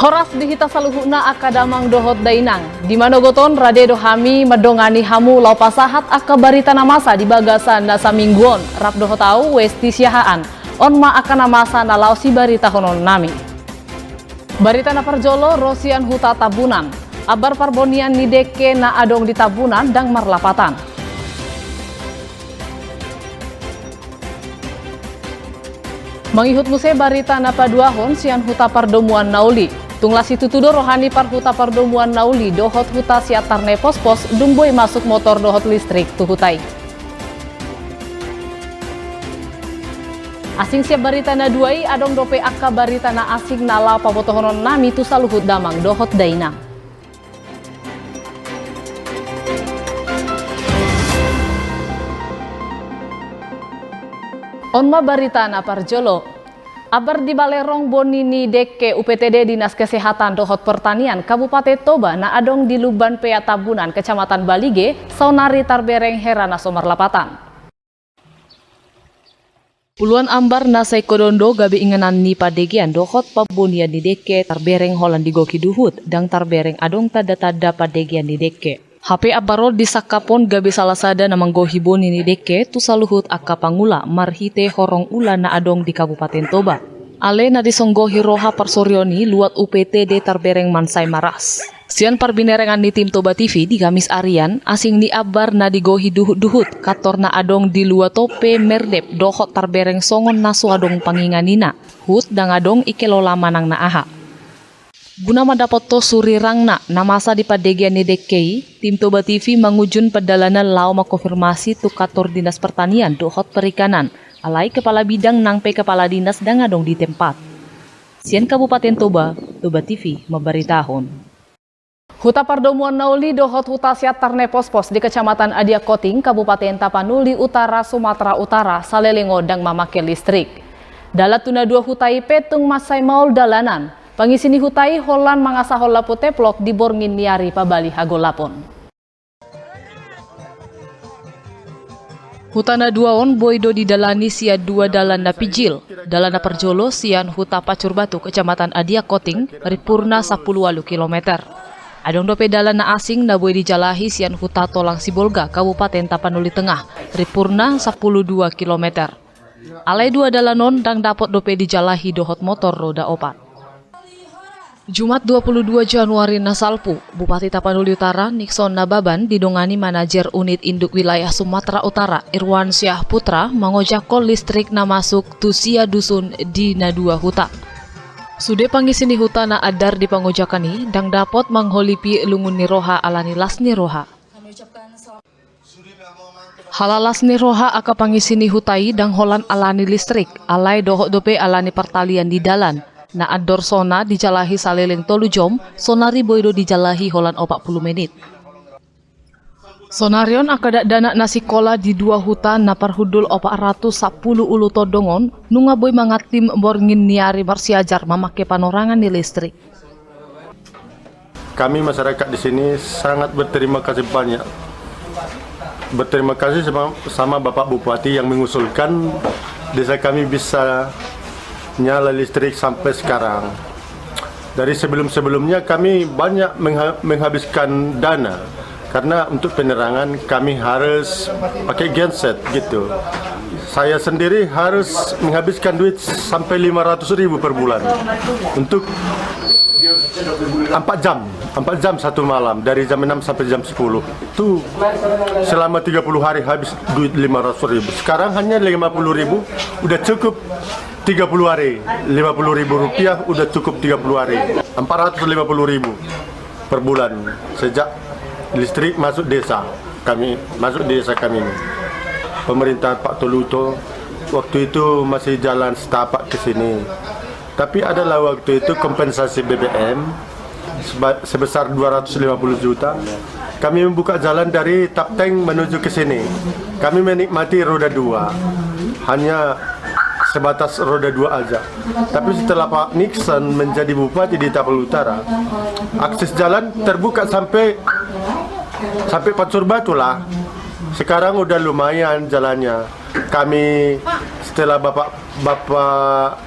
Horas dihita saluhuna akadamang dohot dainang. Di Manogoton rade dohami medongani hamu lau pasahat akabarita namasa di bagasan nasa mingguon. Rap dohotau westi siahaan. Onma akan namasa na lau si barita honon nami. Barita na parjolo rosian huta tabunan. Abar parbonian ni deke na adong di tabunan dang marlapatan. Mangihut muse barita na paduahon sian huta pardomuan nauli. Tunglas itu tudo rohani par huta pardomuan nauli dohot huta siatarne pos-pos dumboy masuk motor dohot listrik tu hutai. Asing siap barita na duai adong dope akka barita na asing nala pabotohonon nami tu saluhut damang dohot dainang. Onma barita na parjolo. Abar di Balerong Bonini Deke UPTD Dinas Kesehatan Dohot Pertanian Kabupaten Toba na adong di Luban Pea Tabunan Kecamatan Balige saunari tarbereng herana somar lapatan. Puluhan ambar na kodondo gabi inganan ni padegian dohot pabunian di Deke tarbereng holan di Goki Duhut dang tarbereng adong tada-tada padegian di Deke. HP abaro di sakapon gabi salasada na manggohibon ini deke tu saluhut akka pangula marhite horong ulan na adong di Kabupaten Toba. Ale na disonggohi roha parsorioni luat UPTD tarbereng mansai maras. Sian parbinerengan ni tim Toba TV di Kamis Arian asing ni abar na digohi duhut-duhut kator na adong di luat tope merdep dohot tarbereng songon nasu adong panginganina. Hut dang adong ikelola manang na aha. Guna mendapat to surirang na masa di padegian ni DKI, tim Toba TV mengujun pedalanan lau makonfirmasi tu kantor dinas pertanian dohot perikanan, alai kepala bidang nangpe kepala dinas dang adong di tempat. Sian Kabupaten Toba, Toba TV memberitahuan. Huta pardomuan nauli dohot huta siatarne pos-pos di Kecamatan Adia Koting, Kabupaten Tapanuli Utara, Sumatera Utara, salelengo dang mamake listrik. Dalat tuna dua hutai petung masai maul dalanan. Pangisini hutai holan mangasa hola puteplok di borngin niari pabali hagolapon. Hutana duaon boydo di dalani sia dua dalana pijil. Dalana perjolo sian huta Pacur Batu Kecamatan Adia Koting ripurna 10 kilometer. Adong dope dalana asing na boy dijalahi sian huta Tolang Sibolga Kabupaten Tapanuli Tengah ripurna 12 kilometer. Alai dua dalanon dang dapat dope dijalahi dohot motor roda opat. Jumat 22 Januari Nasalpu, Bupati Tapanuli Utara Nixon Nababan didongani manajer unit induk wilayah Sumatera Utara Irwan Syah Putra mengojak listrik na masuk tusia dusun di Nadua Huta. Sude pangisini huta na adar di pangojakani dang dapot mangholipi lungun ni roha alani lasni roha. Halalas ni roha aka pangisini hutai dang holan alani listrik alai dohok dope alani pertalian di dalan. Na ador sona dijalahi saleleng tolu jom, sonari boydo dijalahi holan 40 menit. Sonarion akadak dana nasi kola di dua hutan na parhudul 410 ulu todongon, nunga boy mangatim borngin niari marsiajar mamake panorangan di listrik. Kami masyarakat di sini sangat berterima kasih banyak. Berterima kasih sama Bapak Bupati yang mengusulkan desa kami bisa nyala listrik sampai sekarang. Dari sebelum-sebelumnya kami banyak menghabiskan dana karena untuk penerangan kami harus pakai genset gitu. Saya sendiri harus menghabiskan duit sampai 500.000 per bulan untuk 4 jam satu malam dari jam 6 sampai jam 10. Itu selama 30 hari habis duit 500.000. Sekarang hanya 50.000 udah cukup 30 hari, 50.000 rupiah udah cukup 30 hari, 450.000 per bulan sejak listrik masuk desa kami ini. Pemerintahan Pak Toluto waktu itu masih jalan setapak ke sini, tapi adalah waktu itu kompensasi BBM sebesar 250 juta. Kami membuka jalan dari Tapteng menuju ke sini. Kami menikmati roda 2, hanya sebatas roda 2 aja. Tapi setelah Pak Nixon menjadi bupati di Tapanuli Utara, akses jalan terbuka sampai Pacur Batu lah. Sekarang udah lumayan jalannya. Kami setelah Bapak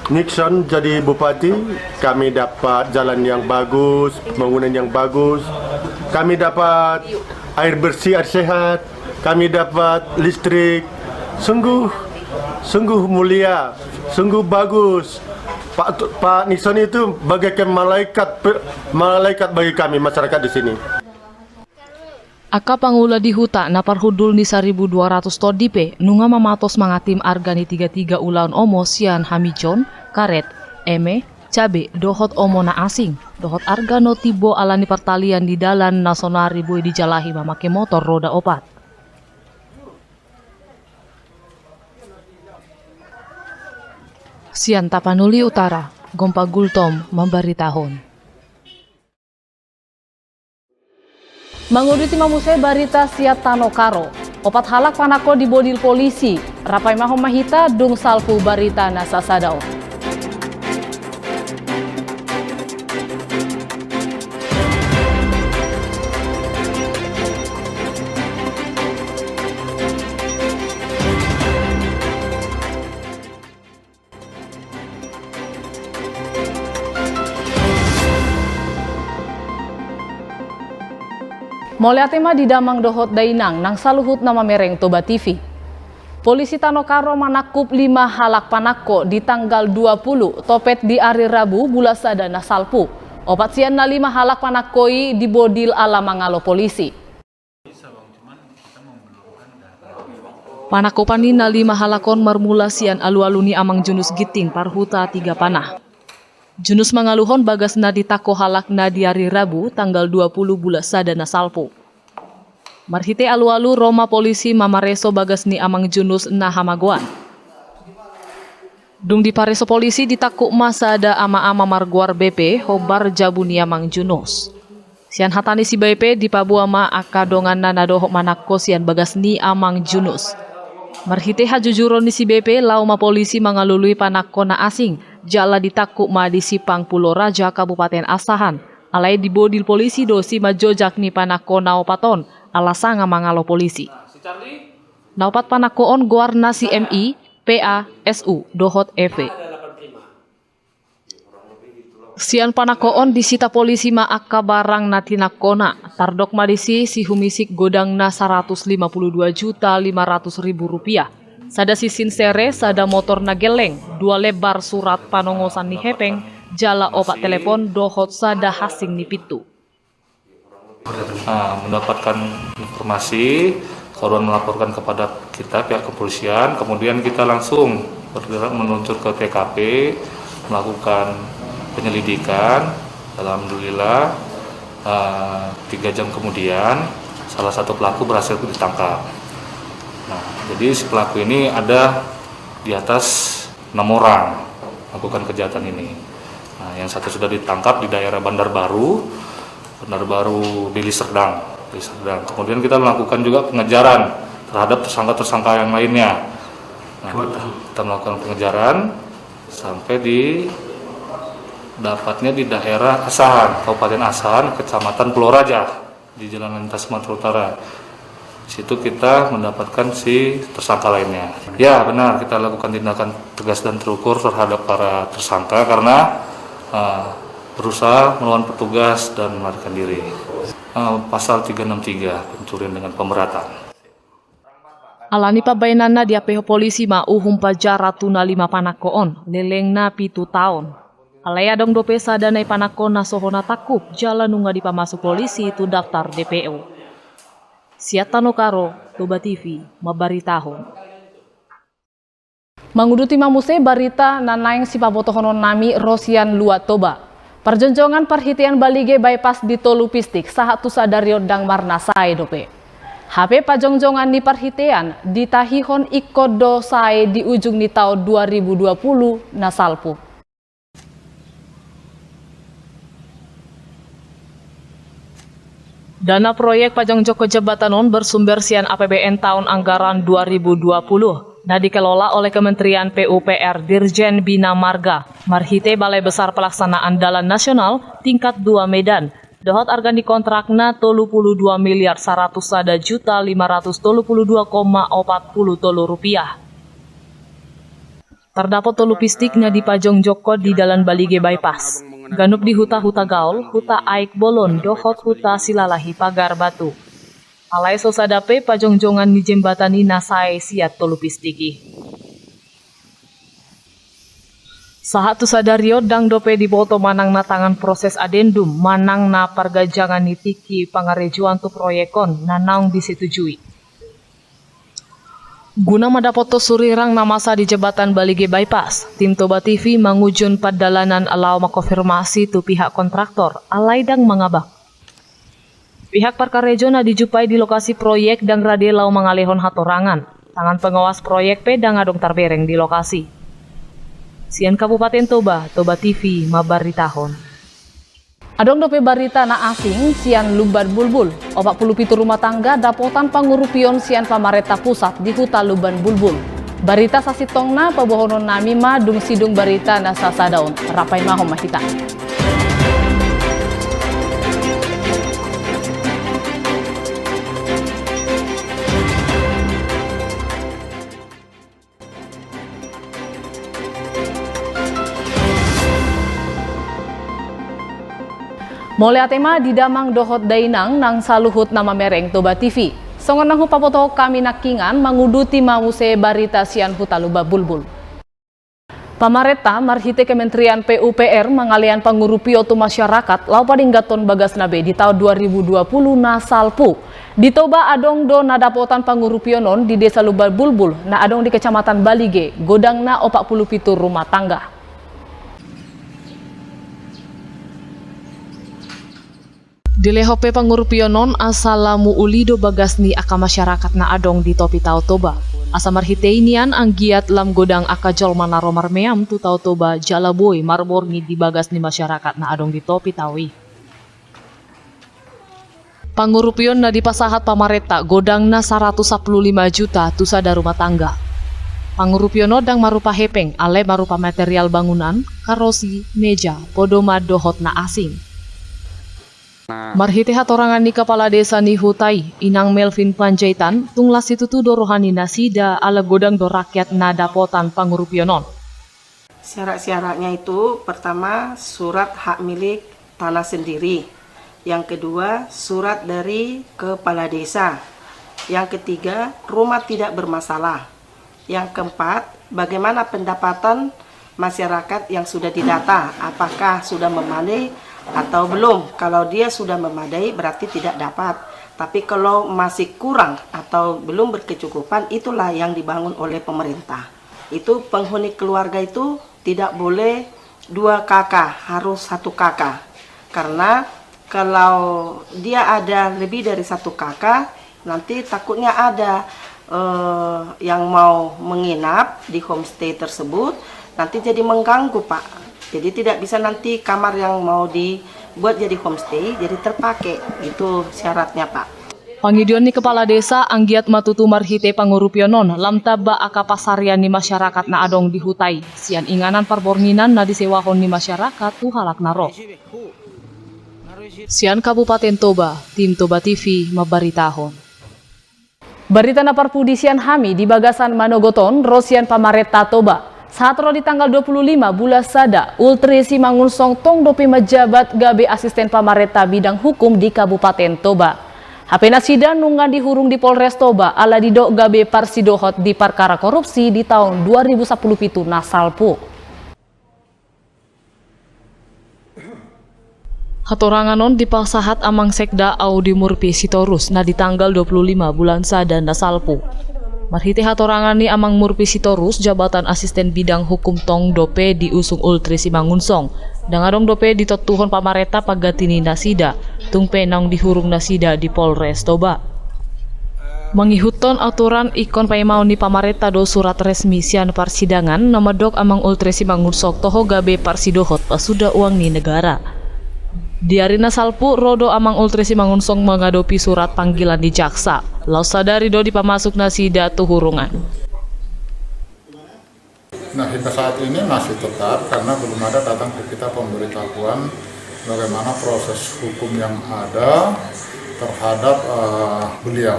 Nixon jadi bupati, kami dapat jalan yang bagus, bangunan yang bagus, kami dapat air bersih, air sehat, kami dapat listrik. Sungguh mulia, sungguh bagus. Pak Nixon itu bagaikan malaikat bagi kami masyarakat di sini. Aka pangula di huta na parhudul ni 1.200 todipe nunga mamatos mga tim argani 33 ulaon omo sian hamijon, karet, eme, cabe, dohot omo na asing, dohot argano tibo alani pertalian di dalan nasonari boy di jalahi mamake motor roda 4. Sian Tapanuli Utara, Gompa Gultom, memberitahuan. Manguditi mamuse barita siat tano karo. Opat halak panako di bodil polisi. Rapai mahom mahita dung salpu barita nasa sadao. Moleatema di damang dohot dainang nang saluhut nama mereng Toba TV. Polisi Tanokaro manakup 5 halak panako di tanggal 20 topet di hari Rabu bulasada na salpu. Opat sian na 5 halak panakoi di bodil ala mangalo polisi. Panakopanin na 5 halakon marmula sian alu-aluni amang Junus Giting parhuta 3 panah. Junus mangaluhon bagas na ditako halak na di hari Rabu tanggal 20 bulasada na salpo. Marhite alu-alu Roma polisi mamareso bagas ni amang Junus na hamaguan. Dung di pareso polisi ditakuk masada ama-ama marguar BP hobar jabu ni amang Junus. Sian hatani si BP di pabuama akadongan na nadohok manakko sian bagas ni amang Junus. Marhite hajujuron ni si BP lauma polisi mangalului panakko na asing. Jala ditakuk ma di Sipang Pulau Raja Kabupaten Asahan. Alai di bodil polisi dosi majojak ni panako naopaton alasanga mangalo polisi. Naopat panakoon guarna CMI, PA, SU, dohot EV. Sian panakoon disita polisi ma akka barang na tinakona. Tardok madisi si humisik godang na 152.500.000 rupiah. Sada sisin sere, sada motor na geleng, 2 lebar surat panongosan ni hepeng, jala opak telepon, dohot sada hasing ni pitu. Mendapatkan informasi, korban melaporkan kepada kita pihak kepolisian, kemudian kita langsung bergerak meluncur ke TKP, melakukan penyelidikan. Alhamdulillah 3 jam kemudian salah satu pelaku berhasil ditangkap. Nah, jadi si pelaku ini ada di atas 6 orang melakukan kejahatan ini. Nah, yang satu sudah ditangkap di daerah Bandar Baru di Liserdang. Kemudian kita melakukan juga pengejaran terhadap tersangka-tersangka yang lainnya. Nah, kita melakukan pengejaran sampai dapatnya di daerah Asahan, Kabupaten Asahan, Kecamatan Pulau Raja di Jalan Lintas Sumatera Utara. Di situ kita mendapatkan si tersangka lainnya. Ya benar, kita lakukan tindakan tegas dan terukur terhadap para tersangka karena berusaha melawan petugas dan melarikan diri. Pasal 363 pencurian dengan pemberatan. Alani pabainana di apeho polisi ma uhum pajara tuna 5 panakoon, leleng na 7 tahun. Alaya dong dope sadanay panakon na sohona takup, jalan nunga di pamasuk polisi itu daftar DPO. Siat Tanokaro, Toba TV, mabaritahon. Manguduti mamuse barita nanaing si pabotohonon nami Rosian Luat Toba. Perjonjongan perhitian balige bypass di tolu pistik sahatu sadario dang marna sae dope. HP pajongjongan ni perhitian ditahihon ikodo sae di ujung ni tahun 2020 na salpu. Dana proyek Pajang Joko Jabatanon bersumber sian APBN tahun anggaran 2020. Nah dikelola oleh Kementerian PUPR Dirjen Bina Marga, Marhite Balai Besar Pelaksanaan Dalan Nasional tingkat 2 Medan. Dohot argan dikontrakna 32 miliar 100 juta 532,40 rupiah. Terdapat tolu pistik na dipajong Joko di dalam Balige bypass. Ganup di huta-huta gaul, huta aik bolon, dohot huta silalahi pagar batu. Alai sosadape pajong-jongan ni jembatani nasae siat tolu pistiki. Sahat tu sadario dang dope diboto manang na tangan proses adendum manang na pargajangan nitiki pangarejuan tu proyekon na naung disetujui. Guna madapoto surirang na masa di jembatan Balige bypass, tim Toba TV mangujun padalanan alaw makonfirmasi tu pihak kontraktor alai dang mangabak. Pihak Parkarejo na dijupai di lokasi proyek dang radelaw mangalehon hatorangan. Tangan pengawas proyek pedang adong tarbereng di lokasi. Sian Kabupaten Toba, Toba TV mabaritahon. Adong dope barita na asing sian Luban Bulbul. 47 rumah tangga dapotan pangurupion sian pamareta pusat di huta Luban Bulbul. Barita sasitongna pabohonon nami ma dung sidung barita na sasadaon. Rapai mahom mahita. Mole atema di damang dohot dainang nang saluhut nama mereng Toba TV. Songon nang hupapoto kami nakingan manguduti mause barita sian huta Luban Bulbul. Pamareta marhite Kementerian PUPR mengalian pangurupio tu masyarakat lau padinggaton bagas nabe di tahun 2020 na salpu. Di Toba adong do nadapotan pangurupio non di desa Luban Bulbul na adong di kecamatan Balige godang na 47 rumah tangga. Dilehope pangurupionon asalamu ulido bagasni aka masyarakat na adong di topi tau Toba. Asa marhiteinian ang giat lam godang aka jolma na romar meam tu tau Toba jalaboy marborngi di bagasni masyarakat na adong di topi tawi. Pangurupion na dipasahat pamareta godang na 115 juta tu sada rumah tangga. Pangurupiono dang marupa hepeng ale marupa material bangunan, karosi, meja, podoma dohot na asing. Marhite hatorangan ni Kepala Desa ni Hutai, Inang Melvin Panjaitan, tunglas itu tu dorohani nasida ala godang do rakyat na dapotan pangurupionon. Syarat-syaratnya itu pertama surat hak milik tanah sendiri, yang kedua surat dari Kepala Desa, yang ketiga rumah tidak bermasalah, yang keempat bagaimana pendapatan masyarakat yang sudah didata, apakah sudah memadai atau belum. Kalau dia sudah memadai berarti tidak dapat, tapi kalau masih kurang atau belum berkecukupan itulah yang dibangun oleh pemerintah. Itu penghuni keluarga itu tidak boleh 2 kakak, harus 1 kakak, karena kalau dia ada lebih dari 1 kakak nanti takutnya ada yang mau menginap di homestay tersebut, nanti jadi mengganggu Pak. Jadi tidak bisa nanti kamar yang mau dibuat jadi homestay jadi terpakai. Itu syaratnya Pak. Pangidion ni Kepala Desa anggiat matutu marhite pangurupionon lam taba aka pasarian ni masyarakat na adong di Hutai. Sian inganan parbornginan na disewahon ni masyarakat tu halak naro. Sian Kabupaten Toba, tim Toba TV mabaritahon. Barita na parpudisian hami di bagasan Manogoton, Rosian Pamareta Toba. Saat di tanggal 25 bulan Sada, Ultri Simangunsong tong dopi majabat gabe asisten pamareta bidang hukum di Kabupaten Toba. HP nasida nungan dihurung di Polres Toba ala didok gabe parsidohot di perkara korupsi di tahun 2017 na salpu. Hatoranganon dipaksahat amang sekda Audi Murpi Sitorus na di tanggal 25 bulan Sada na salpu. Marhite hatorangan ni amang Murpi Sitorus jabatan asisten bidang hukum tong dope diusung Ultri Simangunsong. Dangadong dope ditotuhon pamareta pagatini nasida, tungpe nang dihurung nasida di Polres Toba. Mangihuton aturan ikon paimau ni pamareta do surat resmi sian persidangan namadok amang Ultri Simangunsong toho gabe parsidohot pasuda uang ni negara. Diarina salpu rodo amang Ultri Simangunsong mengadopi surat panggilan di jaksa. Lau sadari do dipamasuk nasida tuhurungan. Nah, hingga saat ini masih tetap karena belum ada datang ke kita pemberitahuan bagaimana proses hukum yang ada terhadap beliau.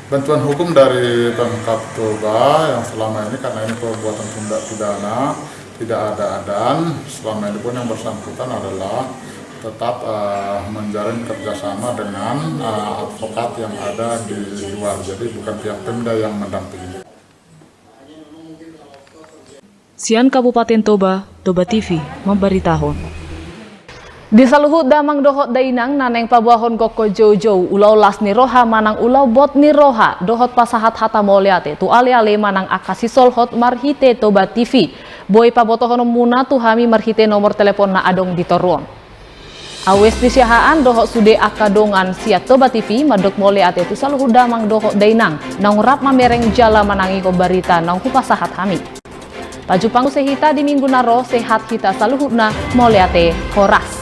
bantuan hukum dari Pemkab Toba yang selama ini karena ini perbuatan tindak pidana tidak ada adan, selama ini pun yang bersangkutan adalah tetap menjalin kerjasama dengan advokat yang ada di luar, jadi bukan pihak Pemda yang mendampingi. Sian Kabupaten Toba, Toba TV memberitahu. Di saluhut damang dohot dainang naneng pabuahon koko jojo ulau las ni roha manang ulau bot ni roha dohot pasahat hata moliate tu ale-ale manang akasisol hot marhite Toba TV. Boy pabotohon muna tu hami marhite nomor telepon na adong ditoruan. Awes di siahaan dohot sude akadongan siat Toba TV madok moliate tu saluhut damang dohot dainang nang rap mamereng jala manangi ko barita nang kupasahat hami. Paju panggu sehita di minggu naro sehat kita saluhutna moliate horas.